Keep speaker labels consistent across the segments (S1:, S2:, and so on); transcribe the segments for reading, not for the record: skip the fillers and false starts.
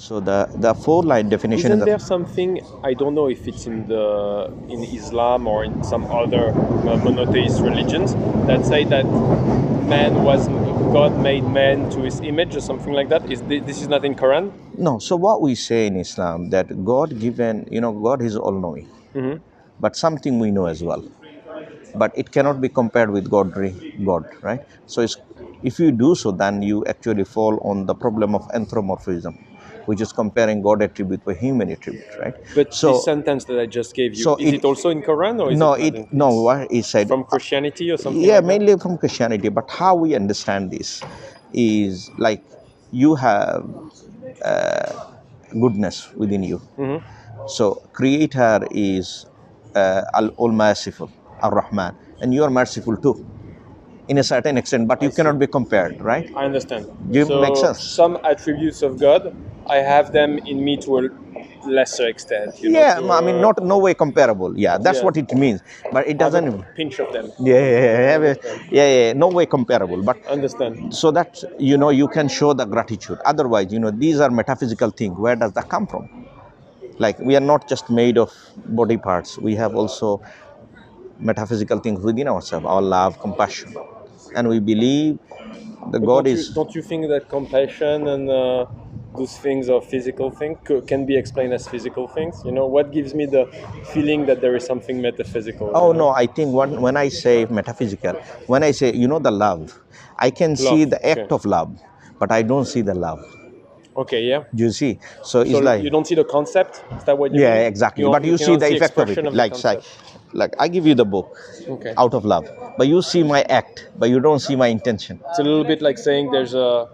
S1: So the four-line definition
S2: Isn't
S1: is
S2: there something, I don't know if it's in Islam or in some other monotheist religions, that say that God made man to his image or something like that? This is not in Quran?
S1: no. So what we say in Islam that God given, God is all-knowing, but something we know as well. But it cannot be compared with God, right? So if you do so, then you actually fall on the problem of anthropomorphism, which is comparing God attribute with human attribute, right?
S2: But
S1: So,
S2: this sentence that I just gave you, is it also in Quran or is
S1: no,
S2: it not in,
S1: what he said.
S2: from Christianity or something
S1: Yeah,
S2: like that?
S1: mainly from Christianity. But how we understand this is like you have goodness within you. So Creator is all merciful, Ar-Rahman, and you are merciful too, in a certain extent, but you cannot be compared, right?
S2: I understand.
S1: Do it make
S2: So
S1: sense?
S2: some attributes of God, I have them in me to a lesser extent.
S1: Yeah, I mean, no way comparable. Yeah, that's
S2: Yeah.
S1: what it means. But it
S2: I have a
S1: doesn't.
S2: pinch of them.
S1: Yeah, no way comparable. But
S2: Understand.
S1: so that you can show the gratitude. Otherwise, these are metaphysical things. Where does that come from? Like we are not just made of body parts. We have also metaphysical things within ourselves. Our love, compassion, and we believe the
S2: But
S1: God is.
S2: don't you think that compassion and those things are physical things, can be explained as physical things? What gives me the feeling that there is something metaphysical?
S1: Oh no, I think when I say metaphysical, when I say the love, I can see
S2: Love.
S1: the act of love, but I don't see the love.
S2: Okay, yeah.
S1: Do you see? So it's
S2: So
S1: like,
S2: you don't see the concept? Is that what you
S1: yeah,
S2: mean?
S1: exactly.
S2: You
S1: But
S2: you
S1: you see
S2: cannot
S1: the
S2: see
S1: effect of it.
S2: expression of the
S1: Like,
S2: concept.
S1: like I give you the book
S2: Okay.
S1: out of love, but you see my act, but you don't see my intention.
S2: It's a little bit like saying there's the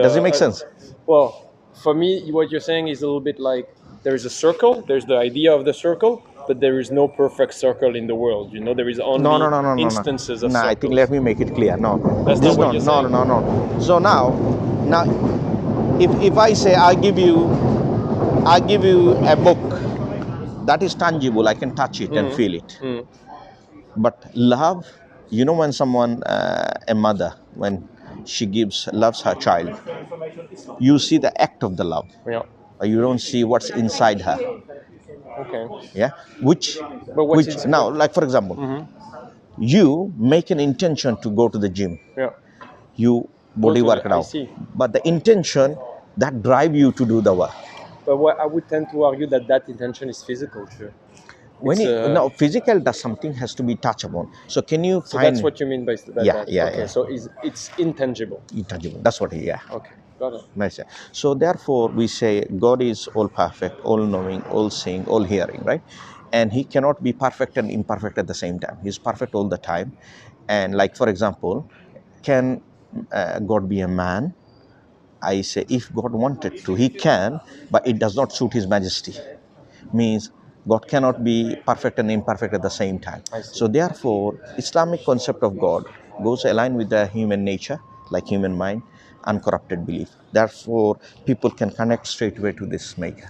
S1: Does it make sense?
S2: well, for me what you're saying is a little bit like there's a circle, there's the idea of the circle, but there is no perfect circle in the world. There is
S1: No,
S2: only
S1: no, no, no, no, no.
S2: instances of
S1: Nah, I think
S2: circles.
S1: let me make it clear. No,
S2: That's
S1: this
S2: not
S1: is
S2: what
S1: not.
S2: you're
S1: No,
S2: saying.
S1: no, no, no. So now, if I say I give you a book that is tangible, I can touch it and feel it. But love, when someone, a mother, when she loves her child, you see the act of the love.
S2: Yeah.
S1: You don't see what's inside her.
S2: Okay.
S1: Yeah, which
S2: But
S1: now, like for example, you make an intention to go to the gym.
S2: Yeah.
S1: You body work it
S2: I
S1: out,
S2: see.
S1: but the intention that drive you to do the work.
S2: But what I would tend to argue that intention is physical too.
S1: When no, physical does something has to be touchable. So can you
S2: So
S1: find?
S2: that's what you mean by
S1: Yeah,
S2: that.
S1: yeah,
S2: Okay.
S1: yeah.
S2: So it's intangible.
S1: Intangible. That's what. Yeah.
S2: Okay. Got it.
S1: Nice. So therefore, we say God is all perfect, all knowing, all seeing, all hearing, right? And He cannot be perfect and imperfect at the same time. He's perfect all the time. And like for example, can God be a man? I say if God wanted to, He can, but it does not suit His Majesty. Means God cannot be perfect and imperfect at the same time. So therefore, Islamic concept of God goes aligned with the human nature, like human mind, uncorrupted belief. Therefore, people can connect straight away to this maker.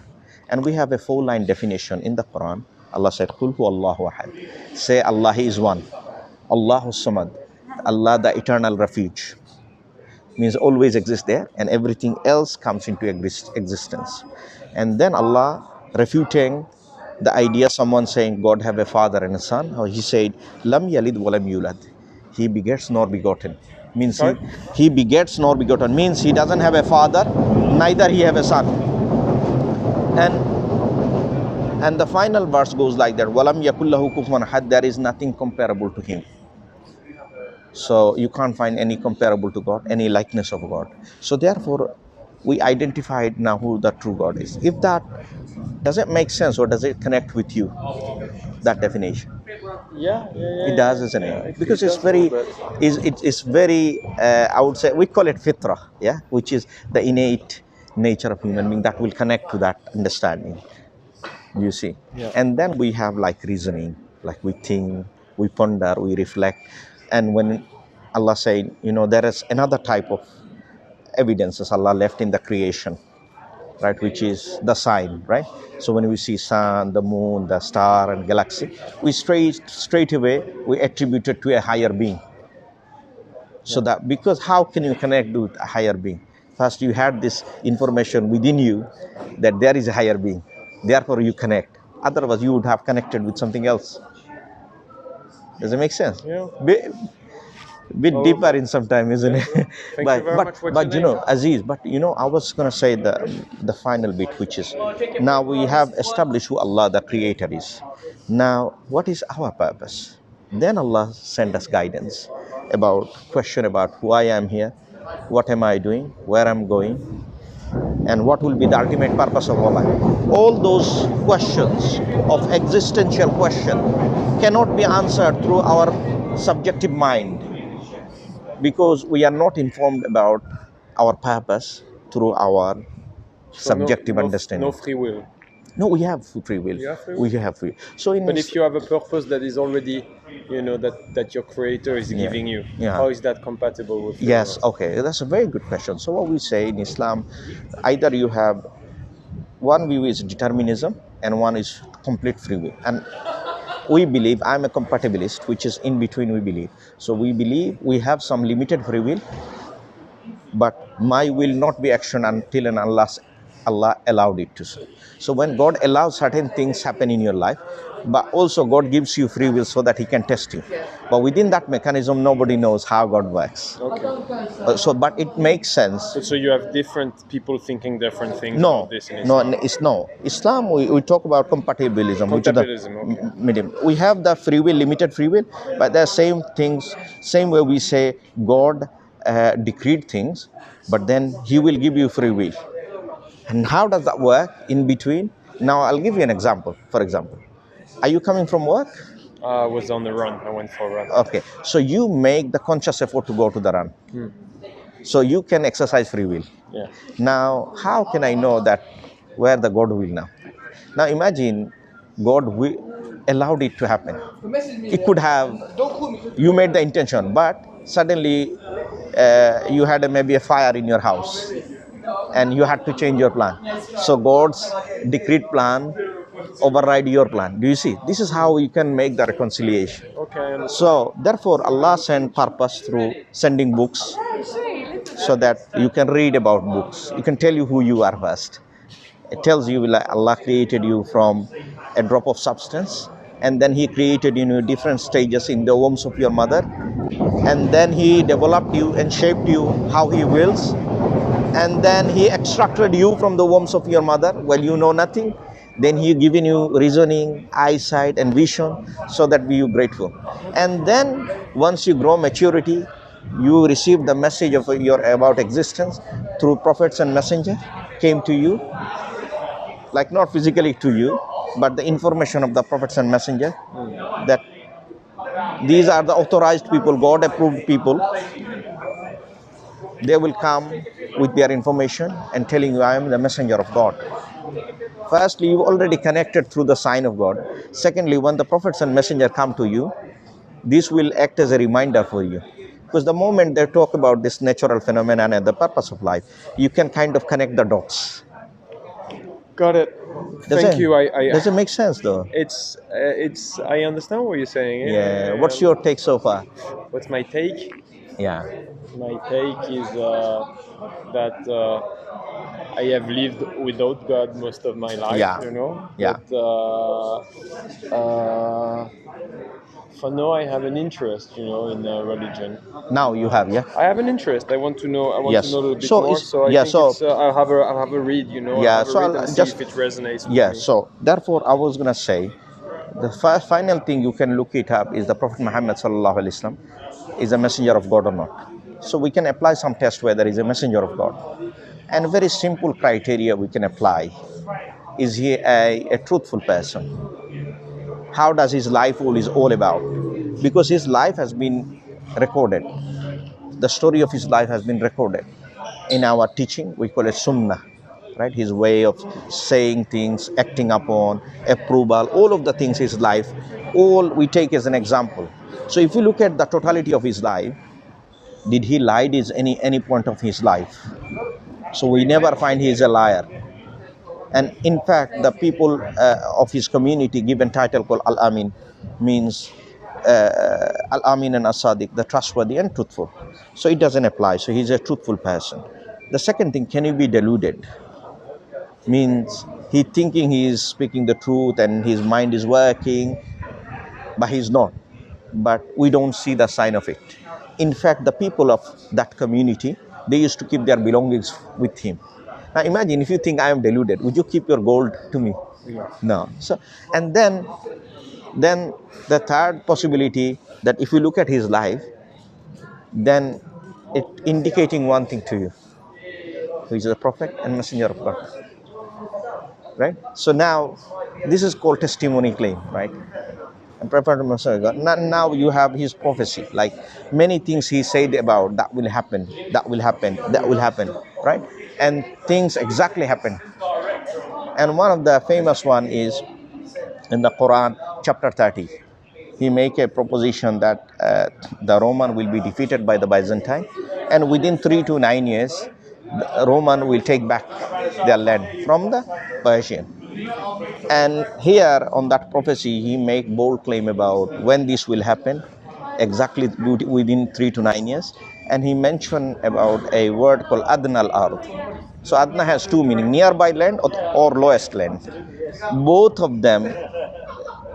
S1: And we have a 4-line definition in the Quran. Allah said, Qul hu Allahu ahad. Say Allah is one. Allahu samad. Allah the eternal refuge. Means always exists there, and everything else comes into existence. And then Allah refuting the idea someone saying God have a father and a son, how He said, Lam yalid walam yulad. He begets nor begotten. Means he begets nor begotten. Means He doesn't have a father, neither He have a son. And the final verse goes like that, Walam yakullahu kufuwan ahad. There is nothing comparable to Him. So you can't find any comparable to God, any likeness of God. So therefore, we identified now who the true God is. If that does it make sense, or does it connect with you? That definition.
S2: Yeah.
S1: It does, isn't it? Because it's very, it's very. I would say we call it fitra, yeah, which is the innate nature of human being that will connect to that understanding. You see, and then we have like reasoning, like we think, we ponder, we reflect, and when Allah said, there is another type of evidences Allah left in the creation, right, which is the sign, right? So when we see sun, the moon, the star, and galaxy, we straight away we attribute it to a higher being. So that, because how can you connect with a higher being? First, you had this information within you that there is a higher being. Therefore, you connect. Otherwise, you would have connected with something else. Does it make sense?
S2: Yeah.
S1: Bit
S2: Oh,
S1: deeper in some time, isn't it?
S2: Thank you very much. What's
S1: but
S2: your
S1: you
S2: name?
S1: know, Aziz. But you know, I was gonna say the final bit, which is now we have established who Allah, the Creator, is. Now, what is our purpose? Then Allah sent us guidance about question about who I am here, what am I doing, where I'm going, and what will be the ultimate purpose of our life. All those questions of existential question cannot be answered through our subjective mind, because we are not informed about our purpose through our
S2: So
S1: subjective
S2: no
S1: understanding.
S2: free will.
S1: No, we have free will.
S2: You have free will?
S1: We have free. So
S2: But if you have a purpose that is already, that your creator is giving you, how is that compatible with?
S1: Yes, okay, that's a very good question. So what we say in Islam, either you have one view is determinism and one is complete free will, and we believe, I'm a compatibilist, which is in between. We believe, so we believe we have some limited free will, but my will not be action until and unless Allah allowed it to. So when God allows certain things happen in your life, but also God gives you free will so that He can test you. But within that mechanism, nobody knows how God works.
S2: Okay.
S1: So, but it makes sense.
S2: So you have different people thinking different things
S1: No,
S2: about this in Islam.
S1: no. Islam, we talk about compatibilism, which is the
S2: Okay.
S1: medium. We have the free will, limited free will, but the same things, same way we say God decreed things, but then He will give you free will. And how does that work in between? Now, I'll give you an example. For example, are you coming from work?
S2: I was on the run. I went for a run.
S1: Okay, so you make the conscious effort to go to the run. So you can exercise free will.
S2: Yeah.
S1: Now, how can I know that where the God will now? Now imagine God allowed it to happen. It could have, you made the intention, but suddenly you had maybe a fire in your house and you had to change your plan. So God's decreed plan override your plan. Do you see? This is how you can make the reconciliation.
S2: Okay.
S1: So therefore Allah sent purpose through sending books, so that you can read about books. You can tell you who you are first. It tells you like Allah created you from a drop of substance, and then He created you in different stages in the wombs of your mother, and then He developed you and shaped you how He wills, and then He extracted you from the wombs of your mother while you know nothing. Then He given you reasoning, eyesight, and vision, so that you grateful. And then once you grow maturity, you receive the message of your about existence through prophets and messengers came to you, like not physically to you, but the information of the prophets and messengers, that these are the authorized people, God approved people. They will come with their information and telling you, I am the messenger of God. Firstly, you already connected through the sign of God. Secondly, when the prophets and messenger come to you, this will act as a reminder for you. Because the moment they talk about this natural phenomenon and the purpose of life, you can kind of connect the dots.
S2: Got it. Thank you.
S1: Does it make sense though?
S2: It's. I understand what you're saying.
S1: Yeah. What's your take so far?
S2: What's my take?
S1: Yeah.
S2: My take is that I have lived without God most of my life.
S1: Yeah. Yeah.
S2: But for now, I have an interest, in religion.
S1: Now you have, yeah.
S2: I have an interest. I want to know. I want
S1: Yes.
S2: to know a little bit
S1: So
S2: more.
S1: it's-
S2: So I
S1: yeah,
S2: think
S1: so-
S2: it's, I'll have a read.
S1: Yeah,
S2: I'll have
S1: so
S2: a read
S1: I'll
S2: and see
S1: just-
S2: if it resonates with
S1: Yeah.
S2: me.
S1: So therefore, I was gonna say, the final thing you can look it up is the Prophet Muhammad sallallahu alaihi wasallam is a messenger of God or not. So we can apply some test whether he's a messenger of God, and a very simple criteria we can apply: is he a truthful person? How does his life all about? Because his life has been recorded. The story of his life has been recorded in our teaching. We call it sunnah, right? His way of saying things, acting upon, approval, all of the things, his life, all we take as an example. So if you look at the totality of his life, did he lie at any point of his life? So we never find he is a liar. And in fact, the people of his community given title called Al-Amin, means Al-Amin and As-Sadiq, the trustworthy and truthful. So it doesn't apply. So he's a truthful person. The second thing, can you be deluded? Means he thinking he is speaking the truth and his mind is working, but he's not. But we don't see the sign of it. In fact, the people of that community, they used to keep their belongings with him. Now imagine if you think I am deluded, would you keep your gold to me?
S2: No.
S1: No. So, and then the third possibility, that if you look at his life, then it indicating one thing to you: who is a prophet and messenger of God, right? So now this is called testimony claim, right? And prophet and messenger of God. Now you have his prophecy, like many things he said about that will happen, that will happen, that will happen, right? And things exactly happen. And one of the famous one is in the Quran, chapter 30. He make a proposition that the Roman will be defeated by the Byzantine, and within 3 to 9 years, the Roman will take back their land from the Persian. And here on that prophecy, he make bold claim about when this will happen, exactly within 3 to 9 years. And he mentioned about a word called Adnal Ard. So Adna has two meaning: nearby land or lowest land. Both of them,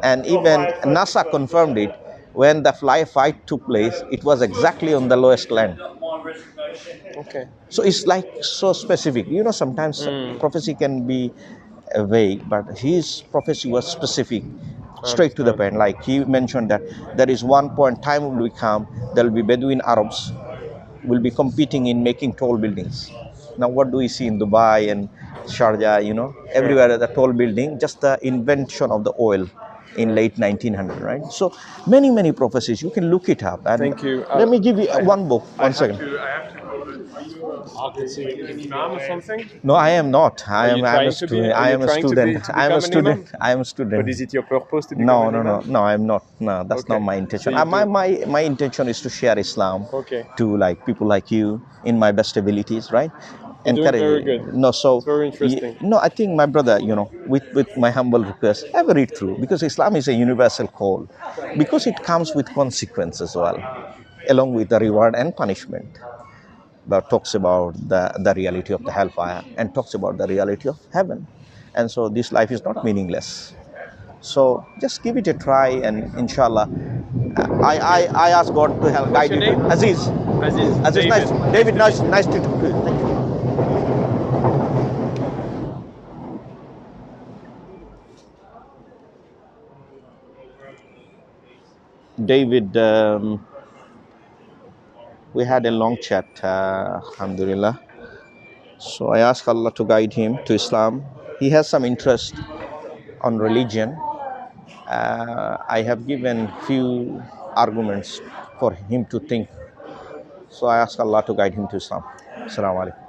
S1: and even NASA confirmed it, when the fly fight took place, it was exactly on the lowest land.
S2: Okay.
S1: So it's like so specific. Sometimes prophecy can be vague, but his prophecy was specific,
S2: I
S1: straight to the
S2: understand.
S1: point. Like he mentioned that there is one point time will come, there will be Bedouin Arabs will be competing in making tall buildings. Now, what do we see in Dubai and Sharjah?
S2: Sure.
S1: Everywhere the tall building, just the invention of the oil in
S2: Sure.
S1: late 1900, right? So many prophecies. You can look it up. And
S2: Thank you.
S1: let me give you
S2: I,
S1: one book.
S2: I
S1: One
S2: have
S1: second.
S2: to. I have to go. Are you in Islam or something?
S1: No, I am not.
S2: Are you
S1: I'm a
S2: trying to be?
S1: student.
S2: Are
S1: I
S2: you
S1: am a
S2: trying to
S1: student.
S2: be to
S1: I am a
S2: become an
S1: student.
S2: imam?
S1: I am a
S2: But
S1: student.
S2: is it your purpose to become an imam?
S1: No. I'm not. No, that's not
S2: Okay.
S1: my
S2: So
S1: intention.
S2: you
S1: My,
S2: do.
S1: my my intention is to share Islam
S2: Okay.
S1: to like people like you in my best abilities, right?
S2: You're doing very
S1: Encourage.
S2: good.
S1: No, so
S2: It's very interesting.
S1: no, I think my brother, with my humble request, have a read through, because Islam is a universal call, because it comes with consequence as well, along with the reward and punishment. But talks about the reality of the hellfire and talks about the reality of heaven. And so this life is not meaningless. So just give it a try, and inshallah, I ask God to help
S2: What's
S1: guide
S2: your
S1: you to
S2: name?
S1: Aziz.
S2: Aziz.
S1: Aziz,
S2: David.
S1: David,
S2: Nice to meet
S1: nice
S2: you.
S1: to talk to you. Thank you. David, we had a long chat, alhamdulillah. So I ask Allah to guide him to Islam. He has some interest on religion. I have given few arguments for him to think. So I ask Allah to guide him to Islam. Assalamu alaikum.